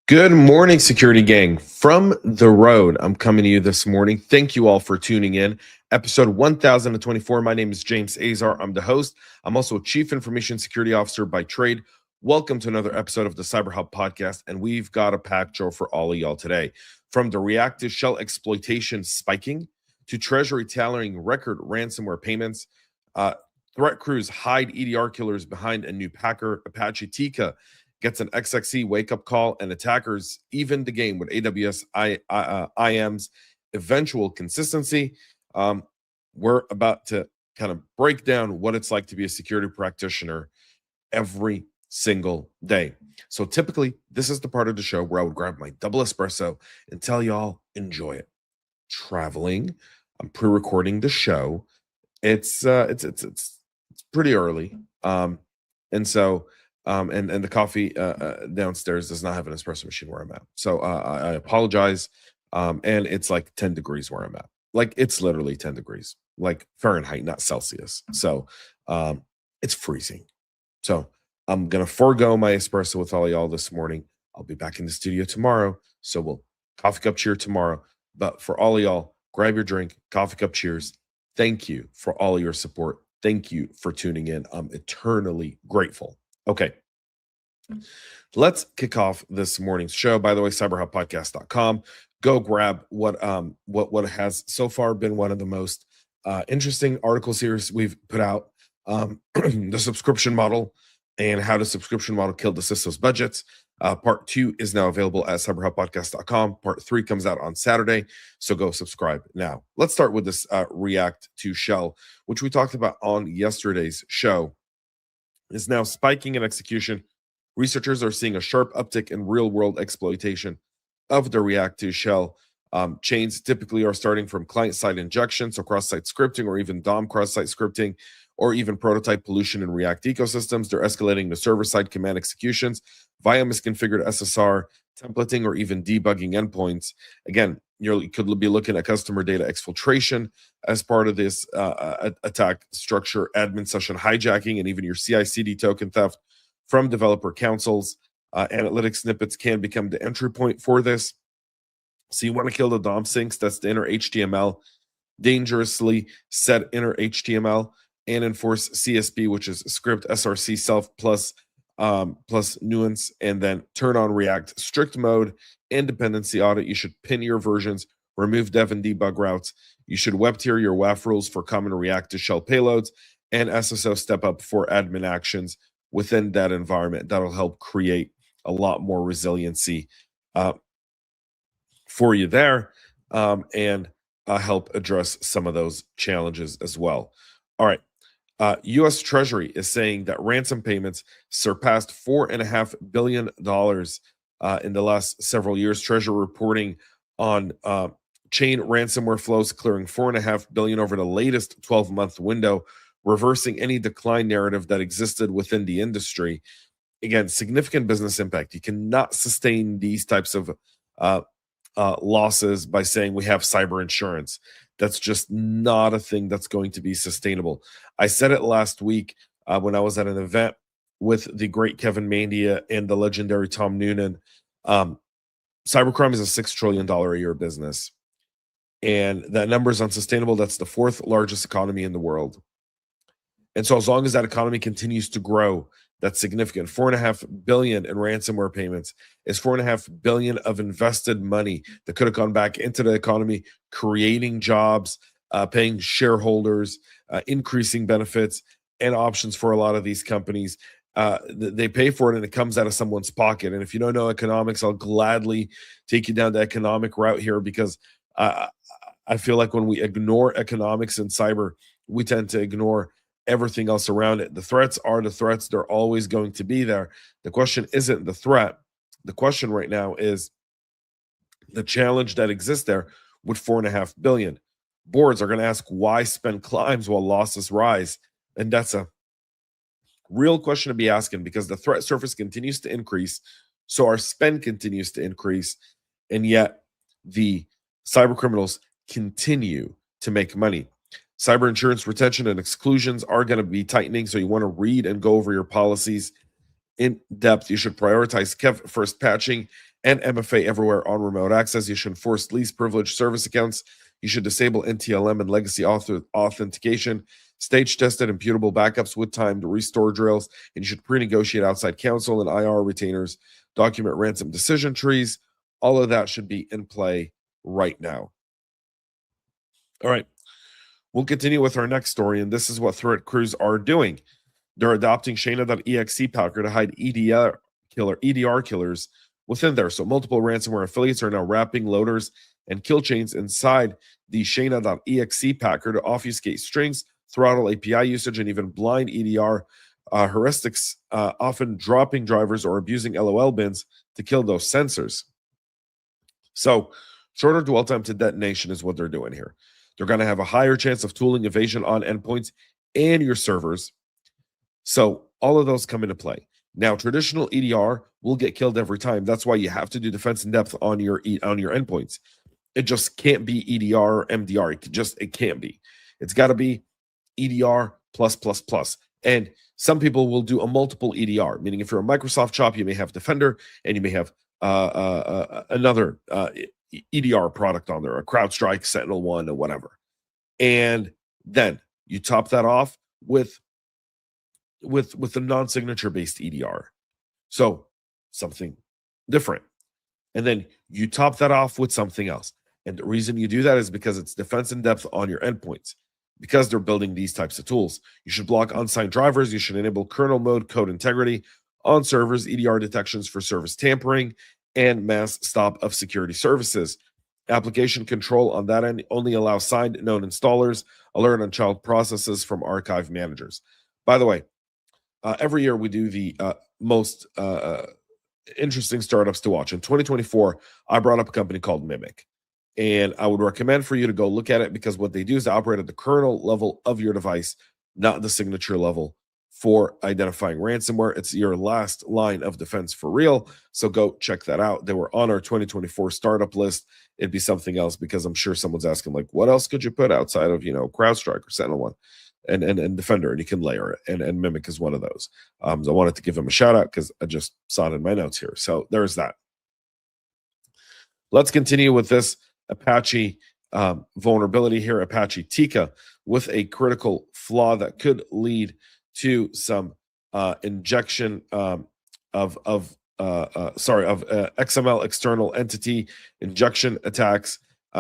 Good morning, security gang. From the road, I'm coming to you this morning. Thank you all for tuning in. Episode 1024. My name is James Azar. I'm the host. I'm also a Chief Information Security Officer by trade. Welcome to another episode of the CyberHub Podcast, and we've got a packed show for all of y'all today. From the React2Shell Exploitation spiking to Treasury tallying record ransomware payments, threat crews hide EDR killers behind a new Packer Apache Tika gets an XXE wake-up call, and attackers even the game with AWS IAM's Eventual consistency. We're about to kind of break down what it's like to be a security practitioner every single day. So typically, this is the part of the show where I would grab my double espresso and tell y'all, enjoy it. Traveling, I'm pre-recording the show. It's pretty early. And the coffee downstairs does not have an espresso machine where I'm at. So I apologize. And it's like 10 degrees where I'm at. Like it's literally 10 degrees, like Fahrenheit, not Celsius. So it's freezing. So I'm going to forego my espresso with all y'all this morning. I'll be back in the studio tomorrow. So we'll coffee cup cheer tomorrow. But for all of y'all, grab your drink, coffee cup cheers. Thank you for all of your support. Thank you for tuning in. I'm eternally grateful. Okay, let's kick off this morning's show. By the way, cyberhubpodcast.com. Go grab what has so far been one of the most interesting article series we've put out. The subscription model and how the subscription model killed the CISO's budgets. Part 2 is now available at cyberhubpodcast.com. Part 3 comes out on Saturday, so go subscribe now. Let's start with this React2Shell, which we talked about on yesterday's show. Is now spiking in execution. Researchers are seeing a sharp uptick in real-world exploitation of the React2Shell chains. Typically are starting from client-side injection, so cross-site scripting, or even DOM cross-site scripting, or even prototype pollution in React ecosystems. They're escalating to server-side command executions via misconfigured SSR, templating, or even debugging endpoints. Again, you could be looking at customer data exfiltration as part of this attack structure, admin session hijacking, and even your CI/CD token theft from developer councils. Analytic snippets can become the entry point for this. So you want to kill the DOM sinks, that's the inner HTML, dangerously set inner HTML, and enforce CSP, which is script src self plus nuance, and then turn on React strict mode and dependency audit. You should pin your versions, remove dev and debug routes. You should web tier your WAF rules for common React2Shell payloads, and SSO step up for admin actions within that environment. That'll help create a lot more resiliency for you there, and help address some of those challenges as well. All right. U.S. Treasury is saying that ransom payments surpassed $4.5 billion in the last several years. Treasury reporting on chain ransomware flows clearing $4.5 billion over the latest 12-month window, reversing any decline narrative that existed within the industry. Again, significant business impact. You cannot sustain these types of losses by saying we have cyber insurance. That's just not a thing that's going to be sustainable. I said it last week when I was at an event with the great Kevin Mandia and the legendary Tom Noonan. Cybercrime is a $6 trillion a year business. And that number is unsustainable. That's the 4th largest economy in the world. And so as long as that economy continues to grow, that's significant. $4.5 billion in ransomware payments is $4.5 billion of invested money that could have gone back into the economy, creating jobs, paying shareholders, increasing benefits and options for a lot of these companies. They pay for it and it comes out of someone's pocket. And if you don't know economics, I'll gladly take you down the economic route here, because I feel like when we ignore economics in cyber, we tend to ignore everything else around it. The threats are the threats. They're always going to be there. The question isn't the threat. The question right now is the challenge that exists there with $4.5 billion. Boards are going to ask why spend climbs while losses rise. And that's a real question to be asking, because the threat surface continues to increase. So our spend continues to increase. And yet the cyber criminals continue to make money. Cyber insurance retention and exclusions are going to be tightening, so you want to read and go over your policies in depth. You should prioritize first patching and MFA everywhere on remote access. You should enforce least privileged service accounts. You should disable NTLM and legacy authentication, stage-tested immutable backups with timed restore drills, and you should pre-negotiate outside counsel and IR retainers, document ransom decision trees. All of that should be in play right now. All right, we'll continue with our next story, and this is what threat crews are doing. They're adopting Shayna.exe packer to hide EDR killers within there. So multiple ransomware affiliates are now wrapping loaders and kill chains inside the Shayna.exe packer to obfuscate strings, throttle API usage, and even blind EDR heuristics, often dropping drivers or abusing LOL bins to kill those sensors. So shorter dwell time to detonation is what they're doing here. They're going to have a higher chance of tooling evasion on endpoints and your servers. So all of those come into play. Now, traditional EDR will get killed every time. That's why you have to do defense in depth on your endpoints. It just can't be EDR or MDR. It can't be. It's got to be EDR plus plus plus. And some people will do a multiple EDR, meaning if you're a Microsoft shop, you may have Defender and you may have another EDR product on there, a CrowdStrike, SentinelOne, or whatever. And then you top that off with a non-signature based EDR. So something different. And then you top that off with something else. And the reason you do that is because it's defense in depth on your endpoints. Because they're building these types of tools. You should block unsigned drivers. You should enable kernel mode code integrity on servers, EDR detections for service tampering, and mass stop of security services. Application control on that end only allows signed known installers, alert on child processes from archive managers. By the way, every year we do the most interesting startups to watch. In 2024, I brought up a company called Mimic. And I would recommend for you to go look at it because what they do is they operate at the kernel level of your device, not the signature level for identifying ransomware. It's your last line of defense for real. So go check that out. They were on our 2024 startup list. It'd be something else because I'm sure someone's asking, like, what else could you put outside of, CrowdStrike or SentinelOne and Defender? And you can layer it. And Mimic is one of those. So I wanted to give them a shout out because I just saw it in my notes here. So there's that. Let's continue with this Apache vulnerability here, Apache Tika, with a critical flaw that could lead to some injection of XML external entity injection attacks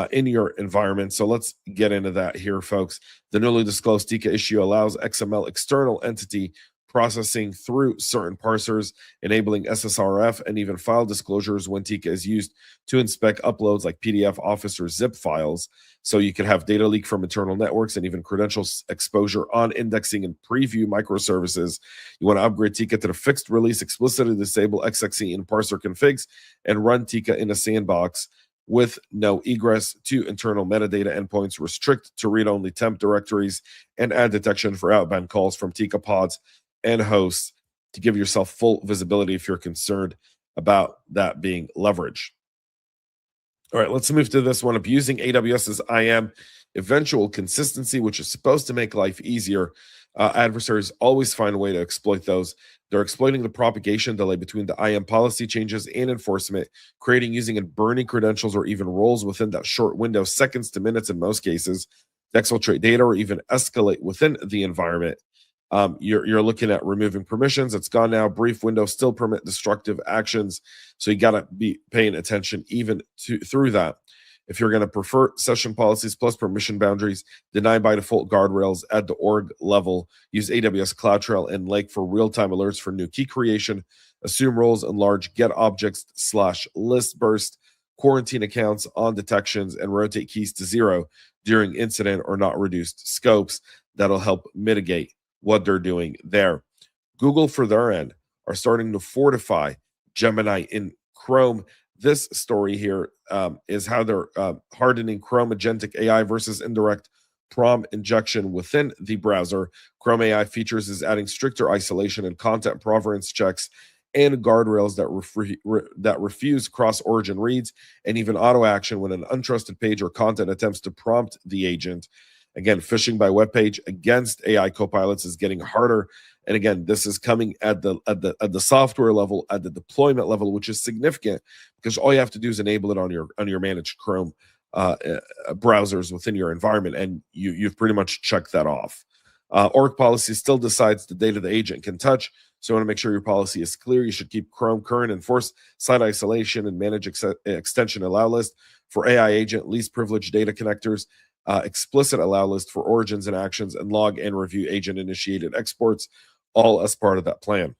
in your environment. So let's get into that here, folks. The newly disclosed Tika issue allows XML external entity processing through certain parsers, enabling SSRF and even file disclosures when Tika is used to inspect uploads like PDF, Office, or zip files. So you could have data leak from internal networks and even credentials exposure on indexing and preview microservices. You want to upgrade Tika to the fixed release, explicitly disable XXE in parser configs, and run Tika in a sandbox with no egress to internal metadata endpoints, restrict to read-only temp directories, and add detection for outbound calls from Tika pods and hosts to give yourself full visibility if you're concerned about that being leveraged. All right, let's move to this one. Abusing AWS's IAM eventual consistency, which is supposed to make life easier. Adversaries always find a way to exploit those. They're exploiting the propagation delay between the IAM policy changes and enforcement, creating, using, and burning credentials or even roles within that short window, seconds to minutes in most cases, to exfiltrate data or even escalate within the environment. You're looking at removing permissions. It's gone now. Brief window still permit destructive actions. So you got to be paying attention even through that. If you're going to prefer session policies plus permission boundaries, deny by default guardrails at the org level, use AWS CloudTrail and Lake for real-time alerts for new key creation, assume roles in large get objects /list burst, quarantine accounts on detections, and rotate keys to 0 during incident or not reduced scopes. That'll help mitigate what they're doing there. Google, for their end, are starting to fortify Gemini in Chrome. This story here is how they're hardening Chrome Agentic AI versus indirect prompt injection within the browser. Chrome AI features is adding stricter isolation and content provenance checks and guardrails that refuse cross-origin reads and even auto action when an untrusted page or content attempts to prompt the agent. Again, phishing by web page against AI copilots is getting harder And again, this is coming at the software level, at the deployment level, which is significant because all you have to do is enable it on your managed Chrome browsers within your environment, and you've pretty much checked that off. Org policy still decides the data the agent can touch, so you want to make sure your policy is clear. You should keep Chrome current, enforce site isolation, and manage extension allow list for AI agent, least privileged data connectors, explicit allow list for origins and actions, and log and review agent-initiated exports, all as part of that plan.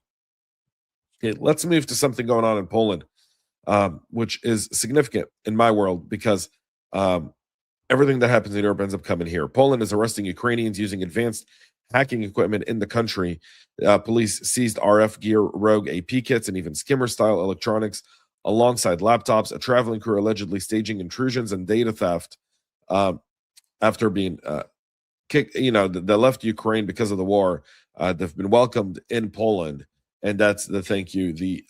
Okay, let's move to something going on in Poland, which is significant in my world because everything that happens in Europe ends up coming here. Poland is arresting Ukrainians using advanced hacking equipment in the country. Police seized RF gear, rogue AP kits, and even skimmer-style electronics alongside laptops. A traveling crew allegedly staging intrusions and data theft after being kicked. They left Ukraine because of the war. They've been welcomed in Poland, and that's the thank you the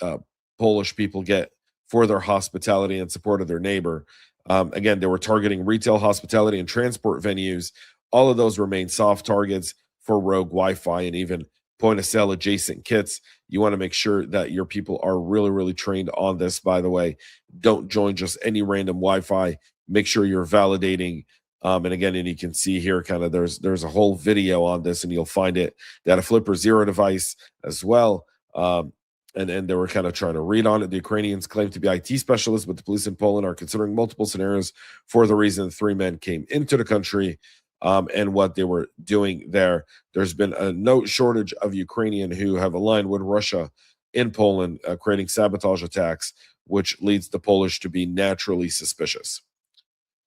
Polish people get for their hospitality and support of their neighbor. Again, they were targeting retail, hospitality, and transport venues. All of those remain soft targets for rogue Wi-Fi and even point-of-sale adjacent kits. You want to make sure that your people are really, really trained on this, by the way. Don't join just any random Wi-Fi. Make sure you're validating. And again, and you can see here kind of there's a whole video on this, and you'll find it. They had a Flipper Zero device as well. And they were kind of trying to read on it. The Ukrainians claim to be IT specialists, but the police in Poland are considering multiple scenarios for the reason the three men came into the country and what they were doing there. There's been no shortage of Ukrainian who have aligned with Russia in Poland, creating sabotage attacks, which leads the Polish to be naturally suspicious.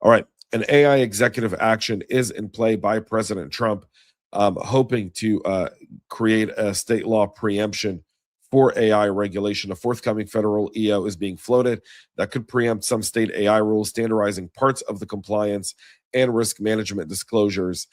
All right, an AI executive action is in play by President Trump, hoping to create a state law preemption for AI regulation. A forthcoming federal EO is being floated that could preempt some state AI rules, standardizing parts of the compliance and risk management disclosures.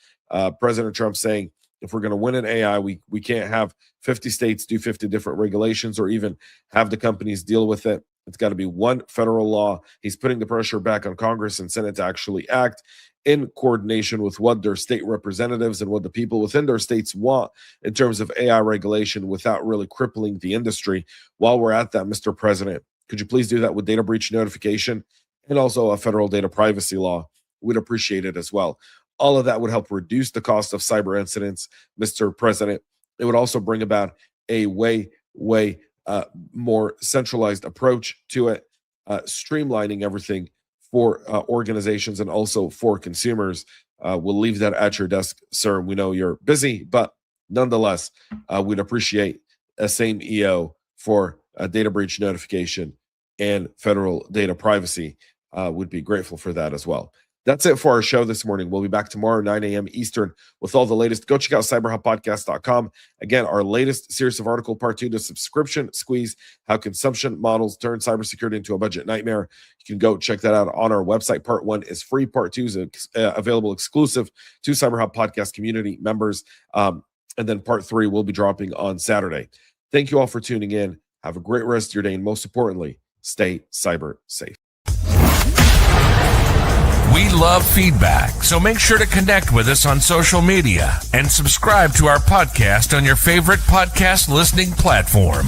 President Trump saying, if we're going to win in AI, we can't have 50 states do 50 different regulations or even have the companies deal with it. It's got to be one federal law. He's putting the pressure back on Congress and Senate to actually act in coordination with what their state representatives and what the people within their states want in terms of AI regulation without really crippling the industry. While we're at that, Mr. President, could you please do that with data breach notification and also a federal data privacy law? We'd appreciate it as well. All of that would help reduce the cost of cyber incidents, Mr. President. It would also bring about a way more centralized approach to it, streamlining everything for organizations and also for consumers. We'll leave that at your desk, sir. We know you're busy, but nonetheless, we'd appreciate a same EO for data breach notification and federal data privacy. Would be grateful for that as well. That's it for our show this morning. We'll be back tomorrow, 9 a.m. Eastern, with all the latest. Go check out CyberHubPodcast.com. Again, our latest series of article, part 2, the subscription squeeze, how consumption models turn cybersecurity into a budget nightmare. You can go check that out on our website. Part 1 is free. Part 2 is available exclusive to CyberHub Podcast community members. And then part 3 will be dropping on Saturday. Thank you all for tuning in. Have a great rest of your day. And most importantly, stay cyber safe. We love feedback, so make sure to connect with us on social media and subscribe to our podcast on your favorite podcast listening platform.